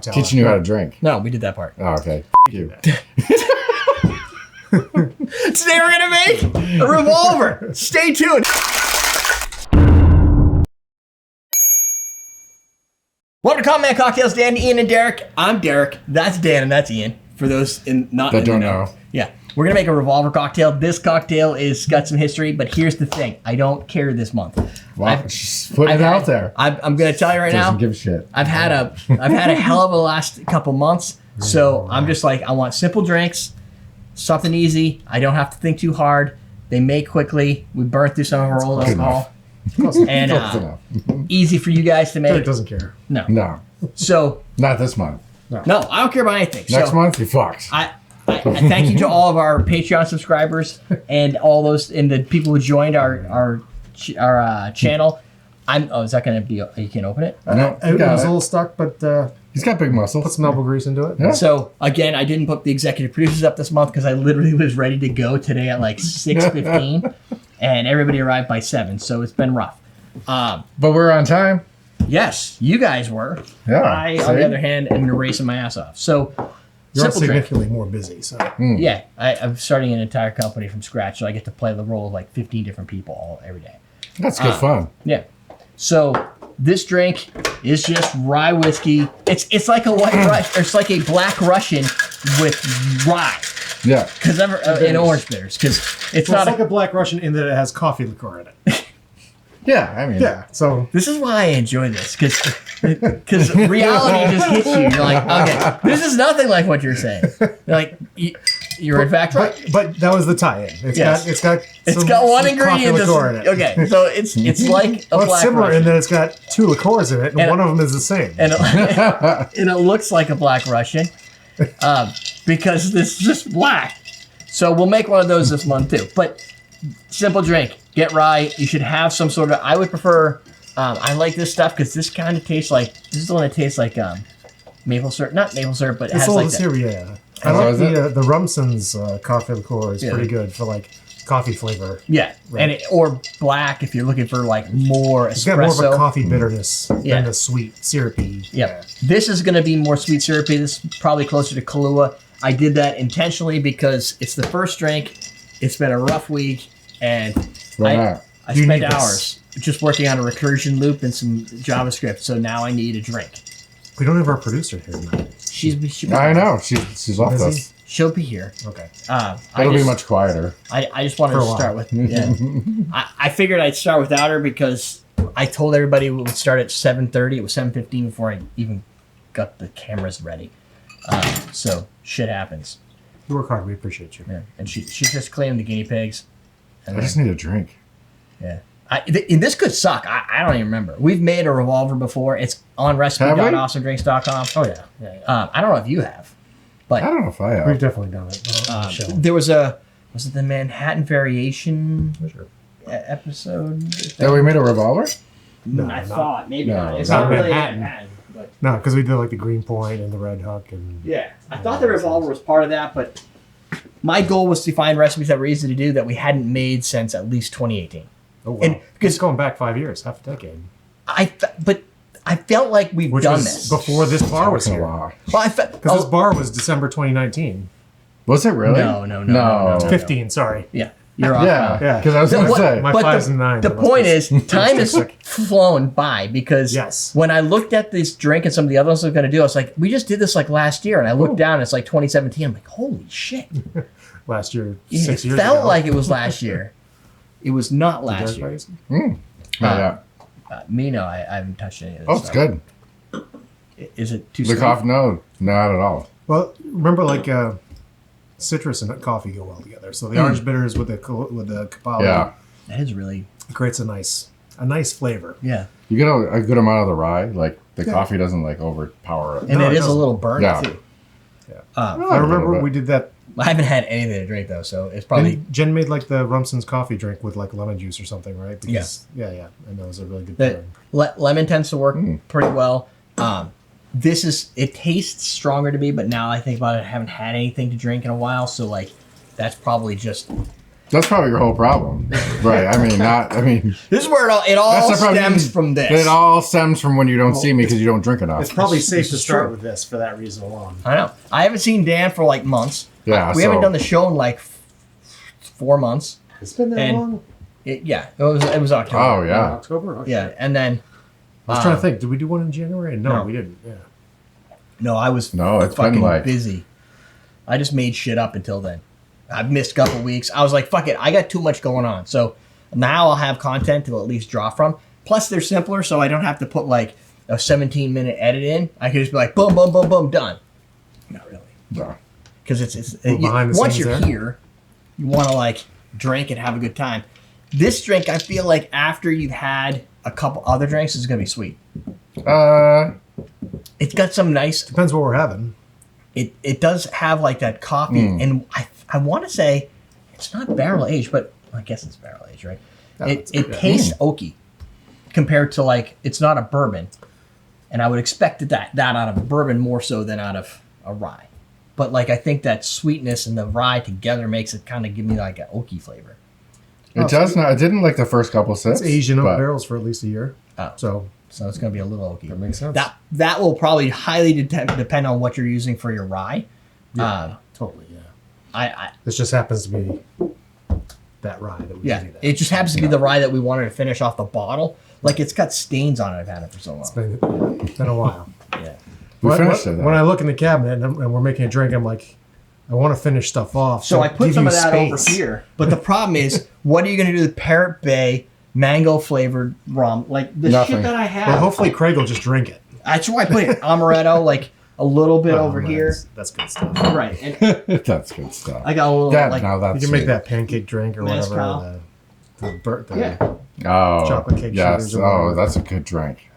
Teaching you how to drink. No, we did that part. Oh, okay. You. Today we're gonna make a revolver. Stay tuned. Welcome to Common Man Cocktails, Dan, Ian, and Derek. I'm Derek. That's Dan, and that's Ian. For those that don't know. Yeah, we're gonna make a revolver cocktail. This cocktail is got some history, but here's the thing: I don't care this month. Wow, just put it out there. I'm gonna tell you right now. Doesn't give a shit. I've had a hell of a last couple months, so I'm just like, I want simple drinks, something easy. I don't have to think too hard. They make quickly. We burn through some of our old alcohol, and easy for you guys to make. Derek doesn't care. No. So not this month. No, I don't care about anything. Next month, you fucked. I thank you to all of our Patreon subscribers and all those and the people who joined our channel. Is that going to be? You can open it. No, it was a little stuck, but he's got big muscles. Put some elbow grease into it. Yeah. So again, I didn't put the executive producers up this month because I literally was ready to go today at like 6:15, and everybody arrived by 7. So it's been rough. But we're on time. Yes, you guys were. Yeah. I, on the other hand, am racing my ass off. So. You're significantly more busy, so yeah, I'm starting an entire company from scratch, so I get to play the role of like 15 different people every day. That's good fun. Yeah. So this drink is just rye whiskey. It's like a white Russian, it's like a black Russian with rye. Yeah. Because in orange bitters, because it's not like a black Russian in that it has coffee liqueur in it. Yeah, I mean. Yeah. So this is why I enjoy this, because reality just hits you. You're like, okay, this is nothing like what you're saying. You're like, you're in fact right. But that was the tie-in. It's got one ingredient. In it. Okay, so it's like a black similar Russian. in that it's got 2 liqueurs in it, and one of them is the same. And it looks like a black Russian because this is just black. So we'll make one of those this month too. But simple drink. Get rye. You should have some sort of. I would prefer. I like this stuff because this kind of tastes like. This is the one that tastes like maple syrup. Not maple syrup, but it has like that. Yeah. I like the Rumson's coffee liqueur is pretty good for like coffee flavor. Yeah, right. And or black if you're looking for like more espresso. It's got more of a coffee bitterness than the sweet syrupy. Yeah. This is going to be more sweet syrupy. This is probably closer to Kahlua. I did that intentionally because it's the first drink. It's been a rough week, and I spent hours just working on a recursion loop and some JavaScript. So now I need a drink. We don't have our producer here tonight. I know she's off this. She'll be here. Okay. It'll be much quieter. I just wanted to start with. Yeah. I figured I'd start without her because I told everybody it would start at 7:30. It was 7:15 before I even got the cameras ready. So shit happens. You work hard. We appreciate you. Yeah. And she's just cleaning the guinea pigs. I just need a drink. Yeah. This could suck. I don't even remember. We've made a revolver before. It's on recipe.awesomedrinks.com. Oh, yeah. I don't know if you have. But I don't know if I have. We've definitely done it. There was was it the Manhattan Variation episode? That we made a revolver? No, I thought. Maybe no, not. It's not not really Manhattan. Manhattan. But No, because we did like the Green Point and the Red Hook. And yeah. I thought the revolver was part of that, but my goal was to find recipes that were easy to do that we hadn't made since at least 2018. Oh, wow. And because it's going back 5 years, half a decade. But I felt like we've done this before this bar was here. Well, Because this bar was December 2019. Was it really? No. 15, sorry. Yeah. You're off. Yeah, because I was going to say. My 5s and 9s. The point is, time has flown by because when I looked at this drink and some of the other ones I was going to do, I was like, we just did this like last year. And I looked down and it's like 2017. I'm like, holy shit. Last year, 6 years ago. It felt like it was last year. It was not last year. Me, no, I haven't touched any of this it's good. Is it too The sweet? coffee? No, not at all. Well, remember like citrus and coffee go well together. So the orange bitters with the Kabbalah that is really creates a nice flavor. Yeah. You get a good amount of the rye. Like the coffee doesn't like overpower it. And it is a little burnt too. Yeah. Really I remember we did that. I haven't had anything to drink though, so it's probably. Jen made like the Rumson's coffee drink with like lemon juice or something, right? Because, yeah. And that was a really good pairing. Lemon tends to work pretty well. It tastes stronger to me, but now I think about it, I haven't had anything to drink in a while, so like that's probably just. That's probably your whole problem, right? I mean, This is where it all that's the problem. stems from this. It all stems from when you don't see me because you don't drink enough. It's probably safe This to is start true. with this for that reason alone. I know. I haven't seen Dan for like months. Yeah, we haven't done the show in like 4 months. It's been that And- long? It was October. Oh yeah. October? Oh, Yeah, shit. and then I was trying to think. Did we do one in January? No, No. we didn't. Yeah. no, I was No, it's fucking been like busy. I just made shit up until then. I've missed a couple weeks. I was like, fuck it, I got too much going on. So now I'll have content to at least draw from. Plus they're simpler, so I don't have to put like a 17-minute edit in. I can just be like, boom, boom, boom, boom, done. Not really. no. Because it's behind the once scenes you're there. here, you want to like drink and have a good time. This drink, I feel like after you've had a couple other drinks, is gonna be sweet. It's got some nice. Depends what we're having. It does have like that coffee, and I want to say it's not barrel aged, but I guess it's barrel aged, right? It tastes oaky compared to like it's not a bourbon, and I would expect that out of a bourbon more so than out of a rye. But like I think that sweetness and the rye together makes it kind of give me like an oaky flavor. It does not. I didn't like the first couple sips. It's aged in oak but- barrels for at least a year. Oh. So It's going to be a little oaky. that makes sense. That will probably highly depend on what you're using for your rye. Totally, yeah. I This just happens to be that rye that we yeah, do that. it just happens to be the rye that we wanted to finish off the bottle. Like it's got stains on it. I've had it for so long. It's been a while. Yeah. We finished it. When though. I look in the cabinet and we're making a drink, I'm like, I want to finish stuff off. So I put give some you of that over space. here. But the problem is, what are you going to do with Parrot Bay mango flavored rum? Like the Nothing. shit that I Well, have. hopefully Craig will just drink it. That's why I put it amaretto, like a little bit over man, here. That's good stuff. Right. And That's good stuff. I got a little That, like now that's You can make sweet. that pancake drink or Mezcal. whatever. The yeah. Oh, chocolate cake yes. sugars or Oh, whatever. that's a good drink.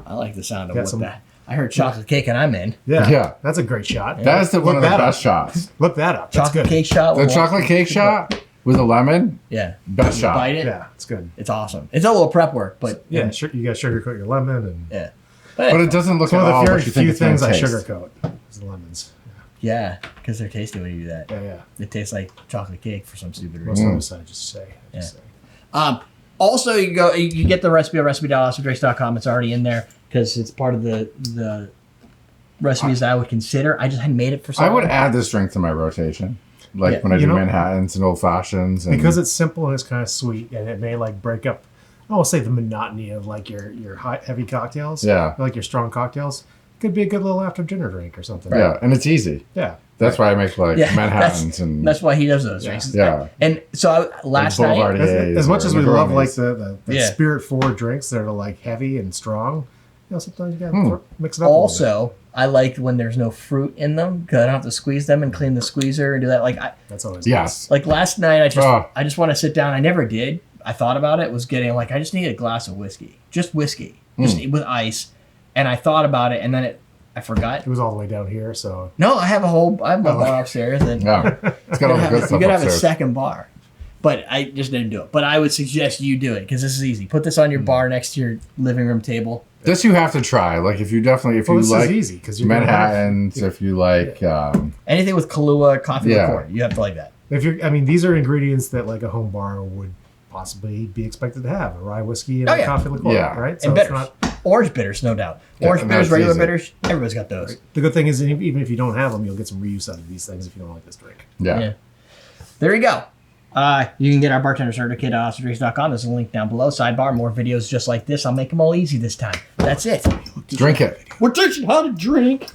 I like the sound of Got what some- that. I heard chocolate cake and I'm in. Yeah, that's a great shot. That is one of the that best up. shots. Look that up. That's Chocolate good. cake shot. The with chocolate cake shot with a lemon, Yeah. best You shot. bite it. Yeah, it's good. It's awesome. It's a little prep work, but Yeah, you got to sugarcoat your lemon, and yeah. But it doesn't look it's one at of all the what few, you think few it's going things to I taste. sugarcoat is the lemons. Yeah, because they're tasty when you do that. Yeah. It tastes like chocolate cake for some stupid Most reason. of the I just say. Also, you get the recipe at recipe.awesomedrinks.com. It's already in there because it's part of the recipes that I would consider. I just hadn't made it for so I long. would add this drink to my rotation. Like Yeah. when I You do know- Manhattans and old fashions. And Because it's simple and it's kind of sweet, and it may like break up. I won't say the monotony of like your heavy cocktails. Yeah. Like your strong cocktails. Could be a good little after dinner drink or something. yeah, and it's easy. Yeah. That's why I make like Yeah, Manhattans and that's why he does those drinks. Yeah. And so last night, Boulevardiers As much or as we love like Negronis. the Yeah. spirit forward drinks that are like heavy and strong, sometimes you gotta mix it up. also, I like when there's no fruit in them because I don't have to squeeze them and clean the squeezer and do that. That's always Yes. Like last night, Oh. I just want to sit down. I never did. I thought about it. Was getting like I just need a glass of whiskey, just whiskey, just with ice. And I thought about it, and then I forgot. It was all the way down here, so No, I have my bar upstairs, and Yeah. It's got all the good you stuff gotta have a upstairs. second bar. But I just didn't do it. But I would suggest you do it because this is easy. Put this on your bar next to your living room table. This you have to try. Like if you well, like this is easy because you're gonna have- Manhattans, if you like Anything with Kahlua, coffee Yeah. liqueur, you have to like that. these are ingredients that like a home bar would possibly be expected to have: a rye whiskey and Oh, a yeah. coffee liqueur, Yeah. right? And it's bitters. not. Orange bitters, no doubt. Yeah, Orange and bitters, that's regular easy. bitters, everybody's got those. The good thing is, even if you don't have them, you'll get some reuse out of these things if you don't like this drink. yeah. There you go. You can get our bartender certificate at awesomedrinks.com. There's a link down below. Sidebar, more videos just like this. I'll make them all easy this time. That's it. Drink it. We're teaching how to drink.